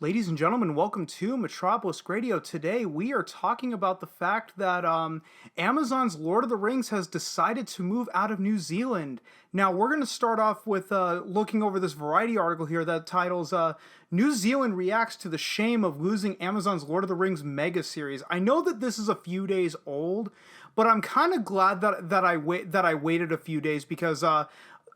Ladies and gentlemen, welcome to Metropolis Radio. Today, we are talking about the fact that Amazon's Lord of the Rings has decided to move out of New Zealand. Now, we're going to start off with looking over this Variety article here that titles New Zealand Reacts to the Shame of Losing Amazon's Lord of the Rings mega series. I know that this is a few days old, but I'm kind of glad that I waited a few days because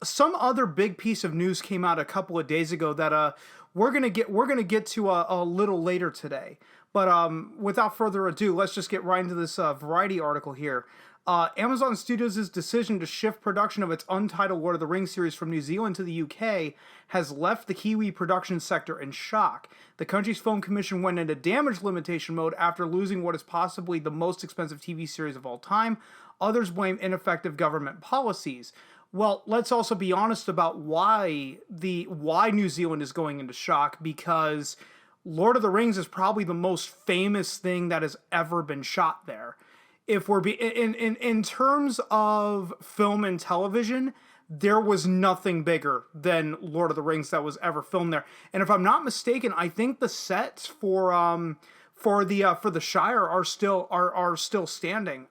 some other big piece of news came out a couple of days ago that we're gonna get to a little later today. But without further ado, let's just get right into this Variety article here. Amazon Studios' decision to shift production of its untitled Lord of the Rings series from New Zealand to the UK has left the Kiwi production sector in shock. The country's film commission went into damage limitation mode after losing what is possibly the most expensive TV series of all time. Others blame ineffective government policies. Well, let's also be honest about why New Zealand is going into shock, because Lord of the Rings is probably the most famous thing that has ever been shot there. If we're in terms of film and television, there was nothing bigger than Lord of the Rings that was ever filmed there. And if I'm not mistaken, I think the sets for the Shire are still standing.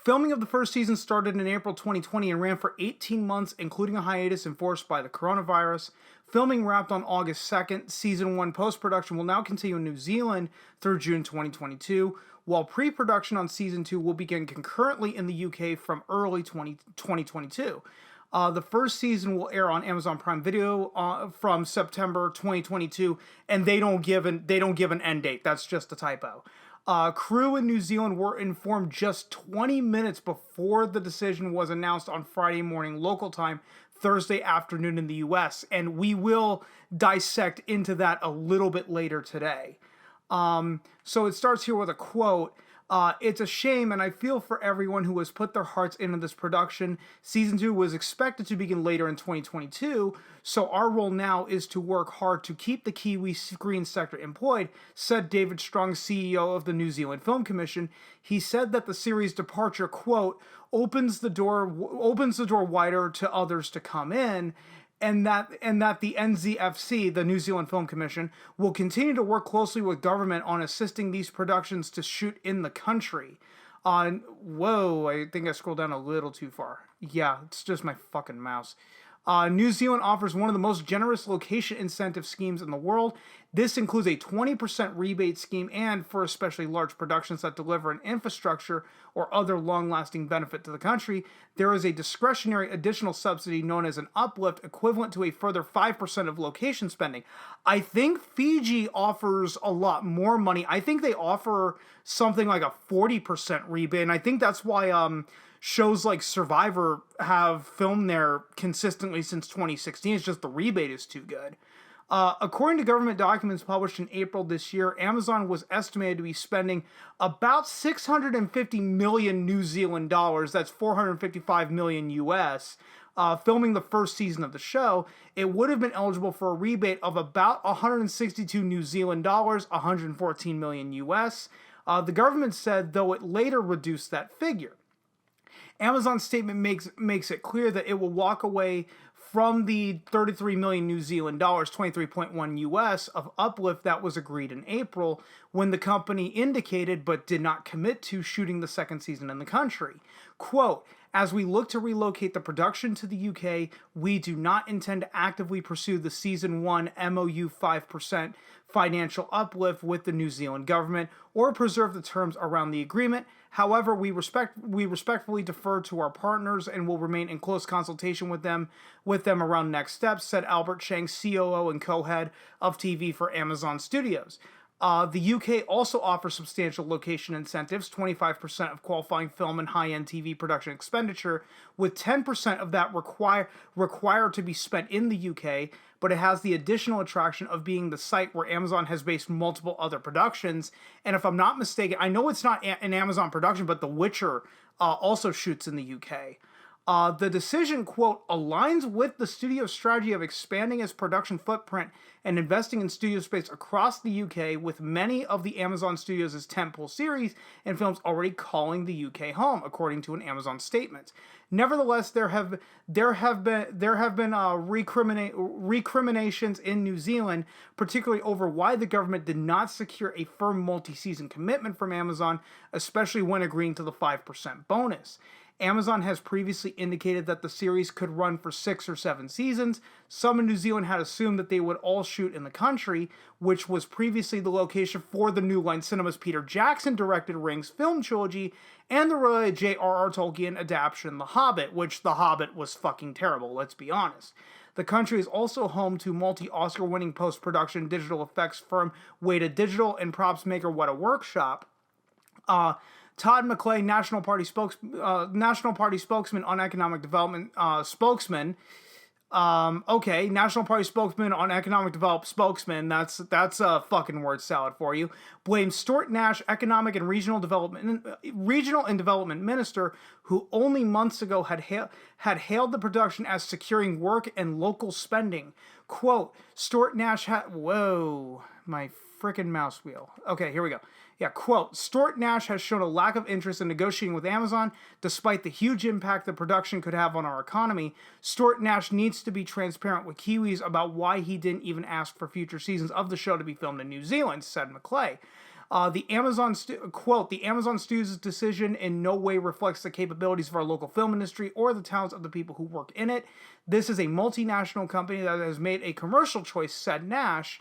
Filming of the first season started in April 2020 and ran for 18 months, including a hiatus enforced by the coronavirus. Filming wrapped on August 2nd. Season 1 post-production will now continue in New Zealand through June 2022, while pre-production on Season 2 will begin concurrently in the UK from early 2022. The first season will air on Amazon Prime Video from September 2022, and they don't give an end date. That's just a typo. Crew in New Zealand were informed just 20 minutes before the decision was announced on Friday morning local time, Thursday afternoon in the US, and we will dissect into that a little bit later today. So it starts here with a quote. It's a shame, and I feel for everyone who has put their hearts into this production. Season 2 was expected to begin later in 2022, so our role now is to work hard to keep the Kiwi screen sector employed, said David Strong, CEO of the New Zealand Film Commission. He said that the series' departure, quote, opens the door wider to others to come in, and that the NZFC, the New Zealand Film Commission, will continue to work closely with government on assisting these productions to shoot in the country. Whoa, I think I scrolled down a little too far. Yeah, it's just my fucking mouse. New Zealand offers one of the most generous location incentive schemes in the world. This includes a 20% rebate scheme, and for especially large productions that deliver an infrastructure or other long-lasting benefit to the country, there is a discretionary additional subsidy known as an uplift, equivalent to a further 5% of location spending. I think Fiji offers a lot more money. I think they offer something like a 40% rebate, and I think that's why shows like Survivor have filmed there consistently since 2016. It's just the rebate is too good. According to government documents published in April this year, Amazon was estimated to be spending about 650 million New Zealand dollars, that's 455 million US, filming the first season of the show. It would have been eligible for a rebate of about 162 New Zealand dollars, 114 million US. The government said, though, it later reduced that figure. Amazon's statement makes it clear that it will walk away from the 33 million New Zealand dollars, 23.1 US, of uplift that was agreed in April, when the company indicated but did not commit to shooting the second season in the country. Quote, as we look to relocate the production to the UK, we do not intend to actively pursue the Season 1 MOU 5% financial uplift with the New Zealand government or preserve the terms around the agreement. However, we respectfully defer to our partners and will remain in close consultation with them around next steps, said Albert Chang, COO and co-head of TV for Amazon Studios. The UK also offers substantial location incentives, 25% of qualifying film and high-end TV production expenditure, with 10% of that required to be spent in the UK, but it has the additional attraction of being the site where Amazon has based multiple other productions. And if I'm not mistaken, I know it's not an Amazon production, but The Witcher also shoots in the UK. The decision, quote, aligns with the studio's strategy of expanding its production footprint and investing in studio space across the UK, with many of the Amazon Studios' tentpole series and films already calling the UK home, according to an Amazon statement. Nevertheless, there have been recriminations in New Zealand, particularly over why the government did not secure a firm multi-season commitment from Amazon, especially when agreeing to the 5% bonus. Amazon has previously indicated that the series could run for 6 or 7 seasons. Some in New Zealand had assumed that they would all shoot in the country, which was previously the location for the New Line Cinema's Peter Jackson-directed Rings film trilogy and the related J.R.R. Tolkien adaptation The Hobbit, which The Hobbit was fucking terrible, let's be honest. The country is also home to multi-Oscar winning post-production digital effects firm Weta Digital and props maker Weta Workshop. Todd McClay, National Party spokesman on economic development spokesman. National Party spokesman on economic development spokesman. That's a fucking word salad for you. Blames Stuart Nash, economic and regional and development minister, who only months ago had hailed the production as securing work and local spending. Quote: Stuart Nash whoa, my frickin' mouse wheel. Okay, here we go. Yeah, quote, Stuart Nash has shown a lack of interest in negotiating with Amazon, despite the huge impact the production could have on our economy. Stuart Nash needs to be transparent with Kiwis about why he didn't even ask for future seasons of the show to be filmed in New Zealand, said McClay. The Amazon Studios' decision in no way reflects the capabilities of our local film industry or the talents of the people who work in it. This is a multinational company that has made a commercial choice, said Nash.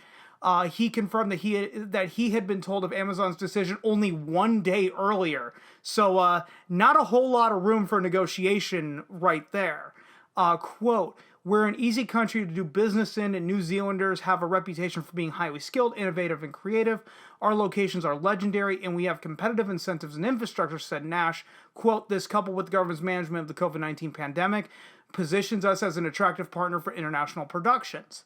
He confirmed that he had been told of Amazon's decision only 1 day earlier. So not a whole lot of room for negotiation right there. Quote, we're an easy country to do business in, and New Zealanders have a reputation for being highly skilled, innovative, and creative. Our locations are legendary, and we have competitive incentives and infrastructure, said Nash. Quote, this, coupled with the government's management of the COVID-19 pandemic, positions us as an attractive partner for international productions.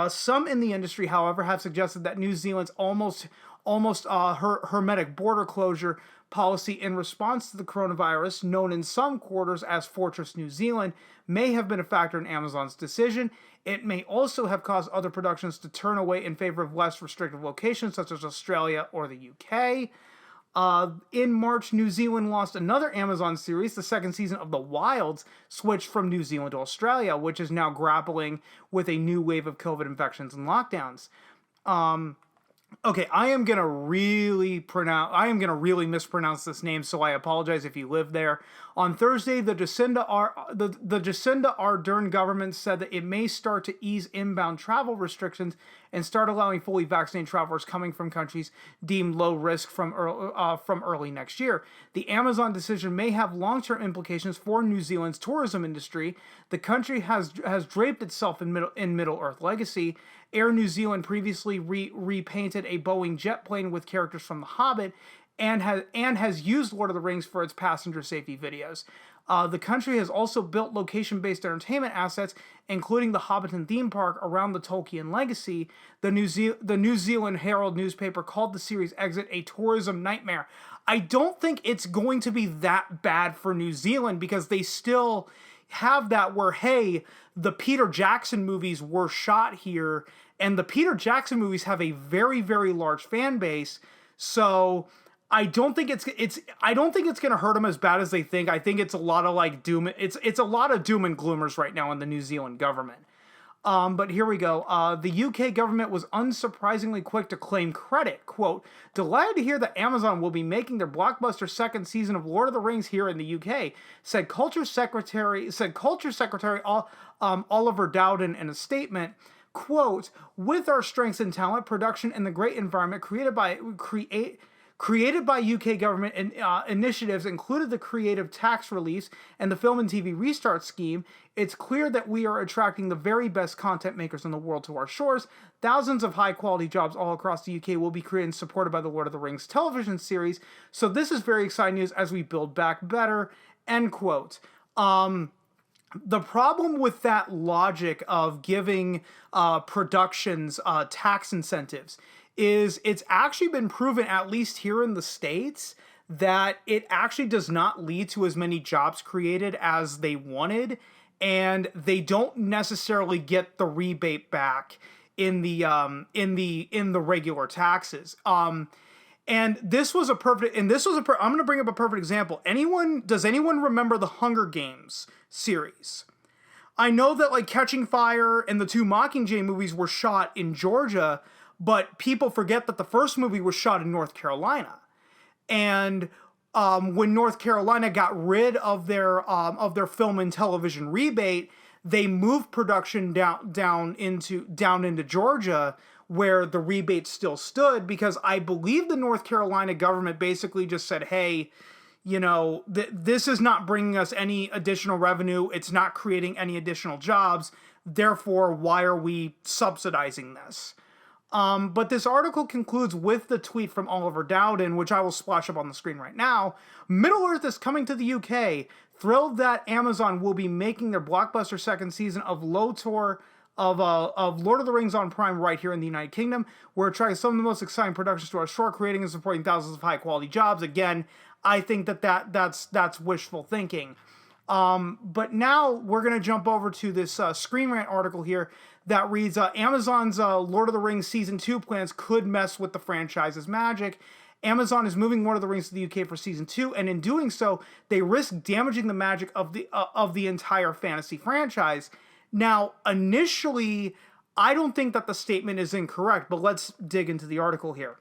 Some in the industry, however, have suggested that New Zealand's almost hermetic border closure policy in response to the coronavirus, known in some quarters as Fortress New Zealand, may have been a factor in Amazon's decision. It may also have caused other productions to turn away in favor of less restrictive locations, such as Australia or the UK. In March, New Zealand lost another Amazon series. The second season of The Wilds switched from New Zealand to Australia, which is now grappling with a new wave of COVID infections and lockdowns. Okay, I am gonna really mispronounce this name, so I apologize if you live there. On Thursday, the Jacinda Ardern government said that it may start to ease inbound travel restrictions and start allowing fully vaccinated travelers coming from countries deemed low risk from early next year. The Amazon decision may have long-term implications for New Zealand's tourism industry. The country has draped itself in Middle-earth legacy. Air New Zealand previously repainted a Boeing jet plane with characters from The Hobbit, and has used Lord of the Rings for its passenger safety videos. The country has also built location-based entertainment assets, including the Hobbiton theme park around the Tolkien legacy. The New Zealand Herald newspaper called the series' exit a tourism nightmare. I don't think it's going to be that bad for New Zealand, because they still have that where, hey, the Peter Jackson movies were shot here, and the Peter Jackson movies have a very, very large fan base. So I don't think it's gonna hurt them as bad as they think. I think it's a lot of like doom. It's a lot of doom and gloomers right now in the New Zealand government. But here we go. The UK government was unsurprisingly quick to claim credit. Quote, delighted to hear that Amazon will be making their blockbuster second season of Lord of the Rings here in the UK, said Culture Secretary Oliver Dowden in a statement. Quote, with our strengths and talent, production, and the great environment created by UK government initiatives, included the creative tax reliefs and the film and TV restart scheme, it's clear that we are attracting the very best content makers in the world to our shores. Thousands of high-quality jobs all across the UK will be created and supported by the Lord of the Rings television series. So this is very exciting news as we build back better, end quote. The problem with that logic of giving productions tax incentives is it's actually been proven, at least here in the States, that it actually does not lead to as many jobs created as they wanted, and they don't necessarily get the rebate back in the regular taxes. And this was a perfect, and this was a, I'm going to bring up a perfect example. Does anyone remember the Hunger Games series? I know that like Catching Fire and the two Mockingjay movies were shot in Georgia, but people forget that the first movie was shot in North Carolina. And when North Carolina got rid of their film and television rebate, they moved production down into Georgia, where the rebate still stood, because I believe the North Carolina government basically just said, hey, this is not bringing us any additional revenue. It's not creating any additional jobs. Therefore, why are we subsidizing this? But this article concludes with the tweet from Oliver Dowden, which I will splash up on the screen right now. Middle-earth is coming to the UK. Thrilled that Amazon will be making their blockbuster second season of LOTR of Lord of the Rings on Prime right here in the United Kingdom. We're attracting some of the most exciting productions to our shore, creating and supporting thousands of high-quality jobs. Again, I think that's wishful thinking. But now we're going to jump over to this Screen Rant article here that reads, Amazon's Lord of the Rings Season 2 plans could mess with the franchise's magic. Amazon is moving Lord of the Rings to the UK for Season 2, and in doing so, they risk damaging the magic of the entire fantasy franchise. Now, initially, I don't think that the statement is incorrect, but let's dig into the article here.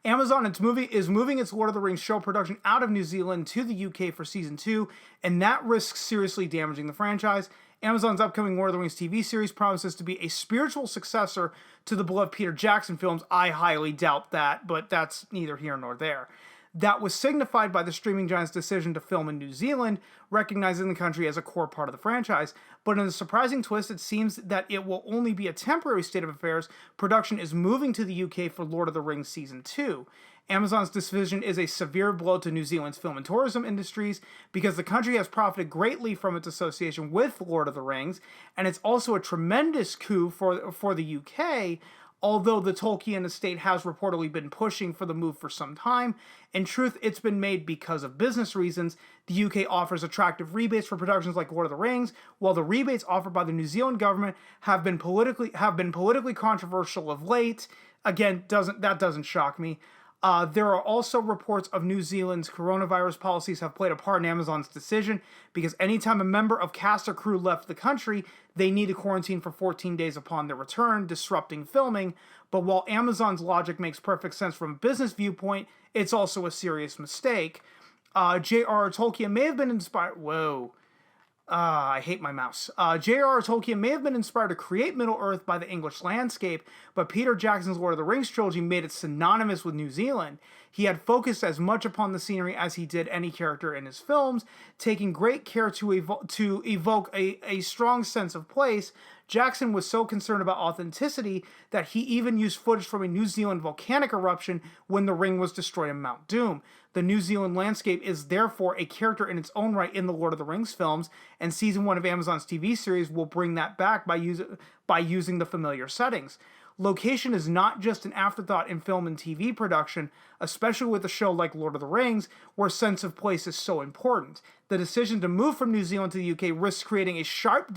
Amazon is moving its Lord of the Rings show production out of New Zealand to the UK for Season 2, and that risks seriously damaging the franchise. Amazon's upcoming Lord of the Rings TV series promises to be a spiritual successor to the beloved Peter Jackson films. I highly doubt that, but that's neither here nor there. That was signified by the streaming giant's decision to film in New Zealand, recognizing the country as a core part of the franchise. But in a surprising twist, it seems that it will only be a temporary state of affairs. Production is moving to the UK for Lord of the Rings Season 2. Amazon's decision is a severe blow to New Zealand's film and tourism industries, because the country has profited greatly from its association with Lord of the Rings, and it's also a tremendous coup for the UK, although the Tolkien estate has reportedly been pushing for the move for some time. In truth, it's been made because of business reasons. The UK offers attractive rebates for productions like Lord of the Rings, while the rebates offered by the New Zealand government have been politically controversial of late. Again, that doesn't shock me. There are also reports of New Zealand's coronavirus policies have played a part in Amazon's decision, because anytime a member of cast or crew left the country, they need to quarantine for 14 days upon their return, disrupting filming. But while Amazon's logic makes perfect sense from a business viewpoint, it's also a serious mistake. J.R.R. Tolkien may have been inspired... Whoa. I hate my mouse. J.R.R. Tolkien may have been inspired to create Middle-earth by the English landscape, but Peter Jackson's Lord of the Rings trilogy made it synonymous with New Zealand. He had focused as much upon the scenery as he did any character in his films, taking great care to evoke a strong sense of place. Jackson was so concerned about authenticity that he even used footage from a New Zealand volcanic eruption when the ring was destroyed in Mount Doom. The New Zealand landscape is therefore a character in its own right in the Lord of the Rings films, and Season 1 of Amazon's TV series will bring that back by using the familiar settings. Location is not just an afterthought in film and TV production, especially with a show like Lord of the Rings, where sense of place is so important. The decision to move from New Zealand to the UK risks creating a sharp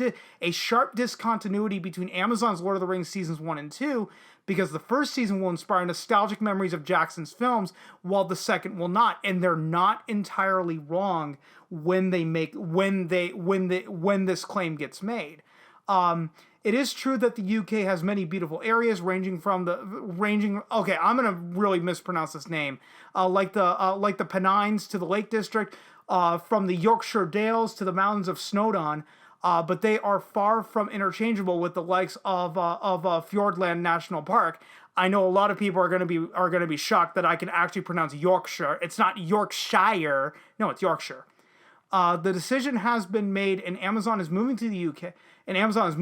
discontinuity between Amazon's Lord of the Rings Seasons 1 and 2, because the first season will inspire nostalgic memories of Jackson's films, while the second will not. And they're not entirely wrong when this claim gets made. It is true that the UK has many beautiful areas ranging. Okay, I'm gonna really mispronounce this name. Like the Pennines to the Lake District, from the Yorkshire Dales to the mountains of Snowdon. But they are far from interchangeable with the likes of Fiordland National Park. I know a lot of people are gonna be shocked that I can actually pronounce Yorkshire. It's not Yorkshire. No, it's Yorkshire. The decision has been made, and Amazon is moving to the UK. Amazon's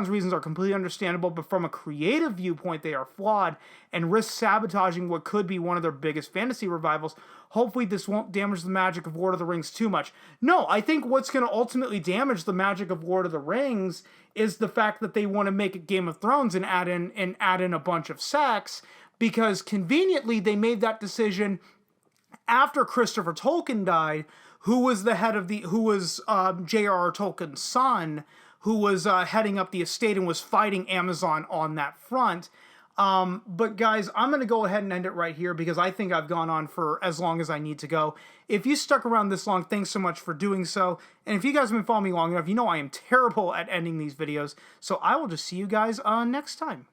reasons are completely understandable, but from a creative viewpoint, they are flawed and risk sabotaging what could be one of their biggest fantasy revivals. Hopefully, this won't damage the magic of Lord of the Rings too much. No, I think what's going to ultimately damage the magic of Lord of the Rings is the fact that they want to make it Game of Thrones and add in a bunch of sex. because conveniently they made that decision after Christopher Tolkien died, who was J.R.R. Tolkien's son, who was heading up the estate and was fighting Amazon on that front. But guys, I'm going to go ahead and end it right here because I think I've gone on for as long as I need to go. If you stuck around this long, thanks so much for doing so. And if you guys have been following me long enough, you know I am terrible at ending these videos. So I will just see you guys next time.